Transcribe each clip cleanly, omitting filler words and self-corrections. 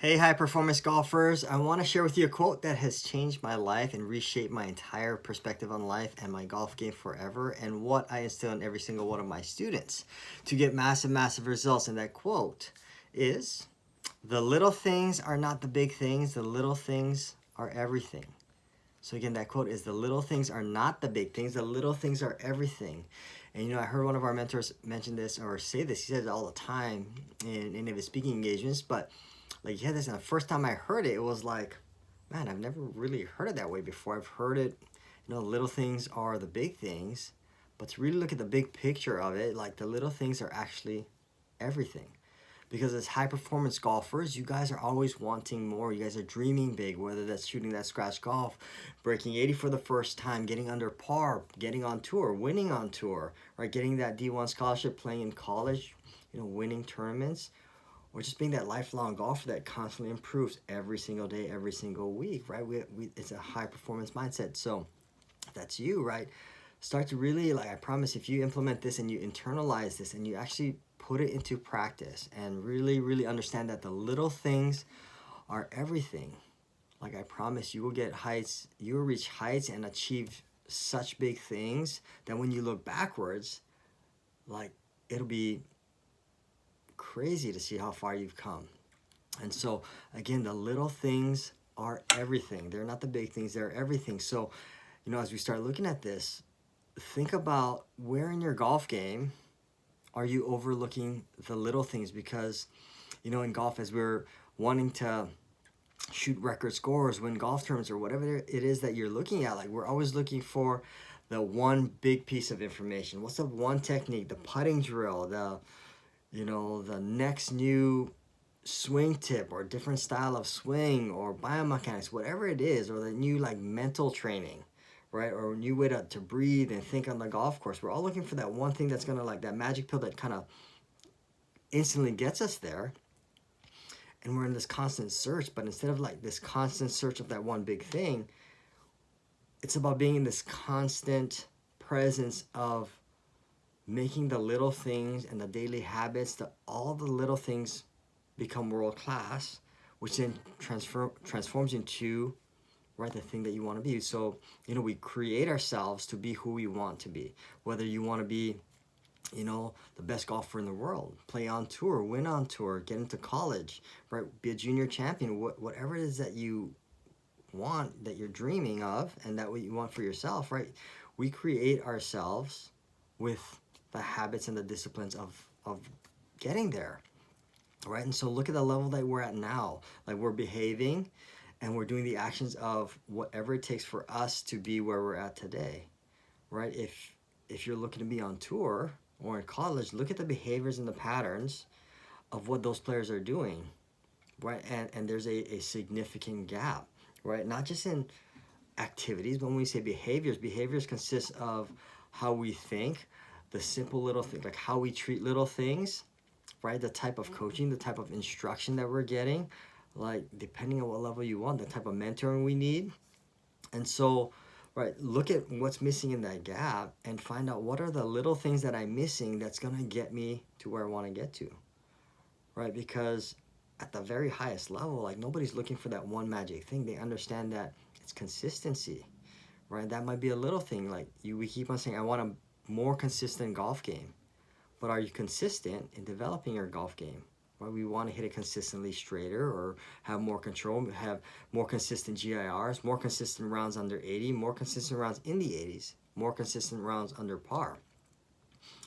Hey, high performance golfers. I want to share with you a quote that has changed my life and reshaped my entire perspective on life and my golf game forever, and what I instill in every single one of my students to get massive, massive results. And that quote is: the little things are not the big things, the little things are everything. So again, that quote is: the little things are not the big things, the little things are everything. And I heard one of our mentors mention this or say this. He says it all the time in any of his speaking engagements, but like he had this, and the first time I heard it, it was like, man, I've never really heard it that way before. I've heard it, little things are the big things, but to really look at the big picture of it, like the little things are actually everything. Because as high performance golfers, you guys are always wanting more. You guys are dreaming big, whether that's shooting that scratch golf, breaking 80 for the first time, getting under par, getting on tour, winning on tour, right? Getting that D1 scholarship, playing in college, winning tournaments, or just being that lifelong golfer that constantly improves every single day, every single week, right? It's a high performance mindset. So if that's you, right? Start to really, I promise, if you implement this and you internalize this and you actually put it into practice and really, really understand that the little things are everything, I promise you will get heights, you will reach heights and achieve such big things that when you look backwards, it'll be crazy to see how far you've come. And so again, the little things are everything. They're not the big things, they're everything. So as we start looking at this, think about where in your golf game are you overlooking the little things. Because in golf, as we're wanting to shoot record scores, win golf tournaments, or whatever it is that you're looking at, we're always looking for the one big piece of information. What's the one technique, the putting drill, the next new swing tip or different style of swing or biomechanics, whatever it is, or the new mental training, right? Or a new way to breathe and think on the golf course. We're all looking for that one thing that's gonna that magic pill that kind of instantly gets us there. And we're in this constant search, but instead of this constant search of that one big thing, it's about being in this constant presence of making the little things and the daily habits, all the little things become world class, which then transforms into the thing that you want to be. So we create ourselves to be who we want to be. Whether you want to be the best golfer in the world, play on tour, win on tour, get into college, right, be a junior champion, whatever it is that you want, that you're dreaming of, and that what you want for yourself, right? We create ourselves with the habits and the disciplines of getting there, right? And so look at the level that we're at now. We're behaving and we're doing the actions of whatever it takes for us to be where we're at today, right? If you're looking to be on tour or in college, look at the behaviors and the patterns of what those players are doing, right? And there's a significant gap, right? Not just in activities, but when we say behaviors consist of how we think, the simple little things, how we treat little things, right? The type of coaching, the type of instruction that we're getting, depending on what level you want, the type of mentoring we need. And so, right, look at what's missing in that gap and find out what are the little things that I'm missing that's going to get me to where I want to get to, right? Because at the very highest level, nobody's looking for that one magic thing. They understand that it's consistency, right? That might be a little thing. We keep on saying, I want a more consistent golf game. But are you consistent in developing your golf game? Right? We want to hit it consistently straighter, or have more control, have more consistent GIRs, more consistent rounds under 80, more consistent rounds in the 80s, more consistent rounds under par,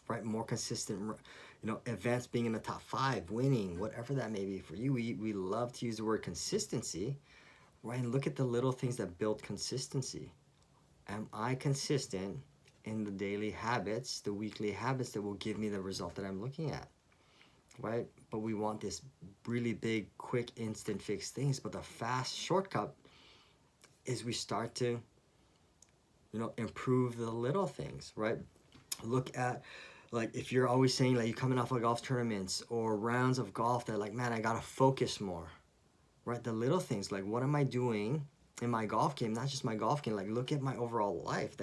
right? More consistent, events being in the top 5, winning, whatever that may be for you. We love to use the word consistency, right? And look at the little things that build consistency. Am I consistent in the daily habits, the weekly habits that will give me the result that I'm looking at, right? But we want this really big, quick, instant fix things. But the fast shortcut is we start to, improve the little things, right? Look at, if you're always saying, you're coming off of golf tournaments or rounds of golf that man, I gotta focus more, right? The little things, what am I doing in my golf game, not just my golf game, look at my overall life,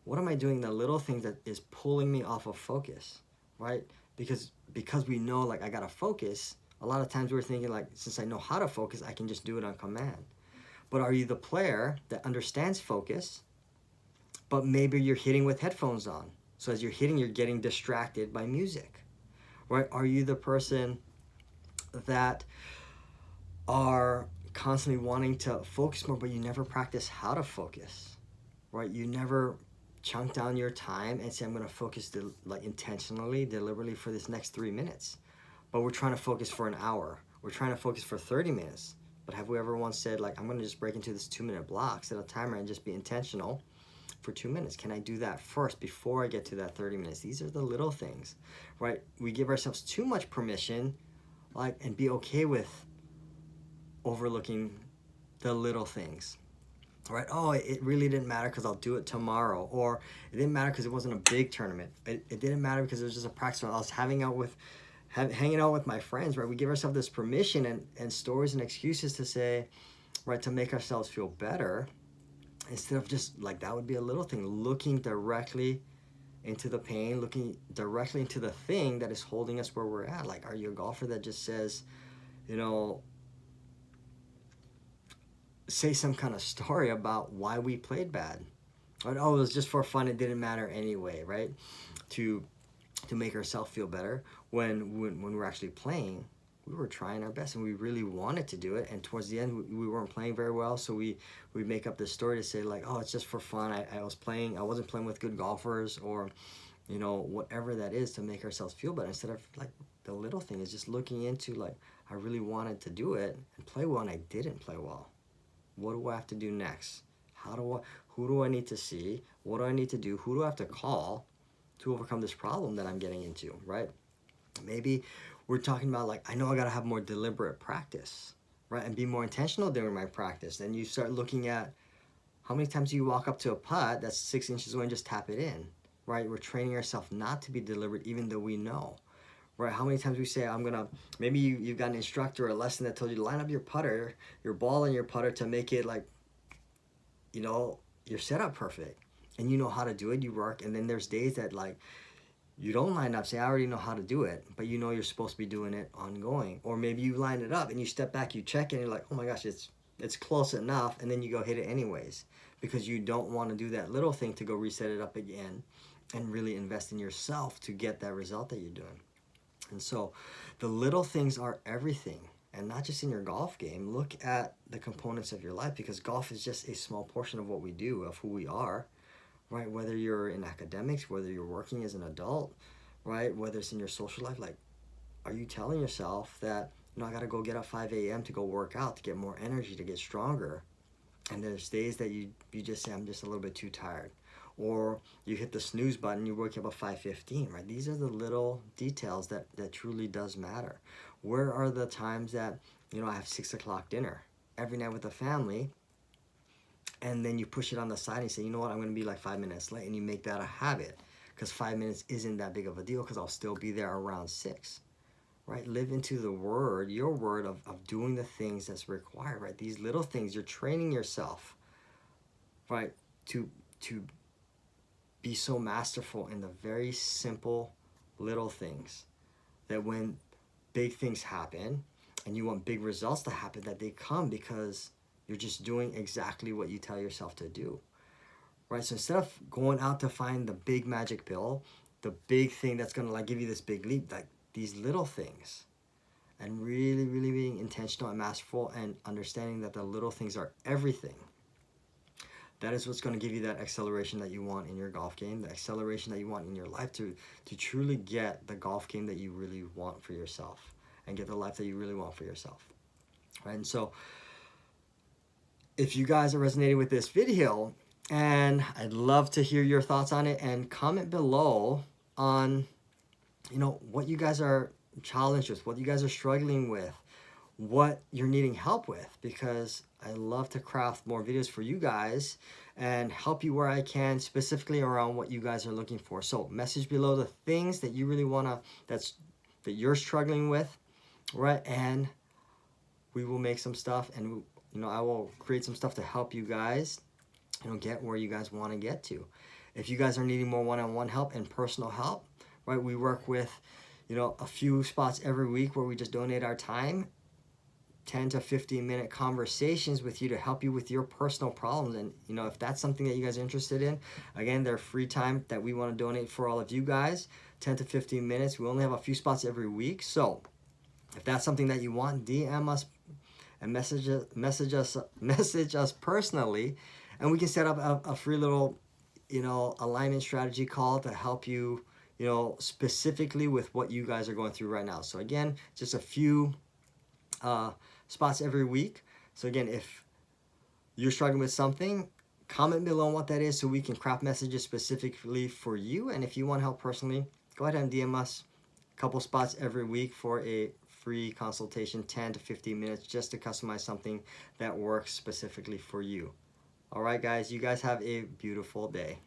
what am I doing, the little things that is pulling me off of focus, right? Because we know, I gotta focus A lot of times we're thinking like, since I know how to focus, I can just do it on command. But are you the player that understands focus, but maybe you're hitting with headphones on? So as you're hitting, you're getting distracted by music, right? Are you the person that are constantly wanting to focus more, but you never practice how to focus, right? You never chunk down your time and say, I'm going to focus like intentionally, deliberately for this next 3 minutes. But we're trying to focus for an hour. We're trying to focus for 30 minutes. But have we ever once said, like, I'm going to just break into this 2-minute block, set a timer, and just be intentional for 2 minutes? Can I do that first before I get to that 30 minutes? These are the little things, right? We give ourselves too much permission, like, and be okay with overlooking the little things, right? Oh, it really didn't matter because I'll do it tomorrow. Or it didn't matter because it wasn't a big tournament. It didn't matter because it was just a practice. I was hanging out with my friends, right? We give ourselves this permission and stories and excuses to say, right, to make ourselves feel better, instead of just like, that would be a little thing, looking directly into the pain, looking directly into the thing that is holding us where we're at. Like, are you a golfer that just says, you know, say some kind of story about why we played bad? Or, oh, it was just for fun, it didn't matter anyway, right? To make ourselves feel better, when we're actually playing, we were trying our best and we really wanted to do it, and towards the end we weren't playing very well, so we make up this story to say like, oh, it's just for fun, I wasn't playing with good golfers, or you know, whatever that is, to make ourselves feel better, instead of like, the little thing is just looking into like, I really wanted to do it and play well and I didn't play well. What do I have to do next? Who do I need to see? What do I need to do? Who do I have to call to overcome this problem that I'm getting into, right? Maybe we're talking about like, I know I got to have more deliberate practice, right? And be more intentional during my practice. Then you start looking at how many times you walk up to a putt that's 6 inches away and just tap it in, right? We're training ourselves not to be deliberate, even though we know, right? How many times we say, maybe you've got an instructor or a lesson that told you to line up your putter, your ball and your putter to make it like, you know, your setup perfect. And you know how to do it, you work, and then there's days that like, you don't line up, say, I already know how to do it, but you know you're supposed to be doing it ongoing. Or maybe you line it up and you step back, you check it, and you're like, oh my gosh, it's close enough, and then you go hit it anyways, because you don't want to do that little thing to go reset it up again and really invest in yourself to get that result that you're doing. And so the little things are everything, and not just in your golf game. Look at the components of your life, because golf is just a small portion of what we do, of who we are, right? Whether you're in academics, whether you're working as an adult, right? Whether it's in your social life, like, are you telling yourself that, you know, I got to go get up 5 a.m. to go work out, to get more energy, to get stronger? And there's days that you just say, I'm just a little bit too tired. Or you hit the snooze button, you wake up at 5:15, right? These are the little details that truly does matter. Where are the times that, you know, I have 6 o'clock dinner every night with the family, and then you push it on the side and say, you know what, I'm going to be like 5 minutes late, and you make that a habit, because 5 minutes isn't that big of a deal, because I'll still be there around 6, right? Live into the word, your word of doing the things that's required, right? These little things, you're training yourself, right, to be so masterful in the very simple little things, that when big things happen and you want big results to happen, that they come because you're just doing exactly what you tell yourself to do, right? So instead of going out to find the big magic pill, the big thing that's going to like give you this big leap, like these little things, and really, really being intentional and masterful, and understanding that the little things are everything. That is what's going to give you that acceleration that you want in your golf game, the acceleration that you want in your life, to truly get the golf game that you really want for yourself, and get the life that you really want for yourself, right? And so if you guys are resonating with this video, and I'd love to hear your thoughts on it, and comment below on, you know, what you guys are challenged with, what you guys are struggling with, what you're needing help with, because I love to craft more videos for you guys and help you where I can, specifically around what you guys are looking for. So message below the things that you really want to, that you're struggling with, right? And we will make some stuff, and you know, I will create some stuff to help you guys, you know, get where you guys want to get to. If you guys are needing more one-on-one help and personal help, right? We work with, a few spots every week where we just donate our time, 10 to 15 minute conversations with you to help you with your personal problems. And if that's something that you guys are interested in, again, they're free time that we want to donate for all of you guys. 10 to 15 minutes. We only have a few spots every week. So if that's something that you want, DM us and message us personally, and we can set up a free little alignment strategy call to help you specifically with what you guys are going through right now. So again, just a few spots every week. So again, if you're struggling with something, comment below on what that is so we can craft messages specifically for you. And if you want help personally, go ahead and DM us a couple spots every week for a free consultation, 10 to 15 minutes, just to customize something that works specifically for you. All right, guys, you guys have a beautiful day.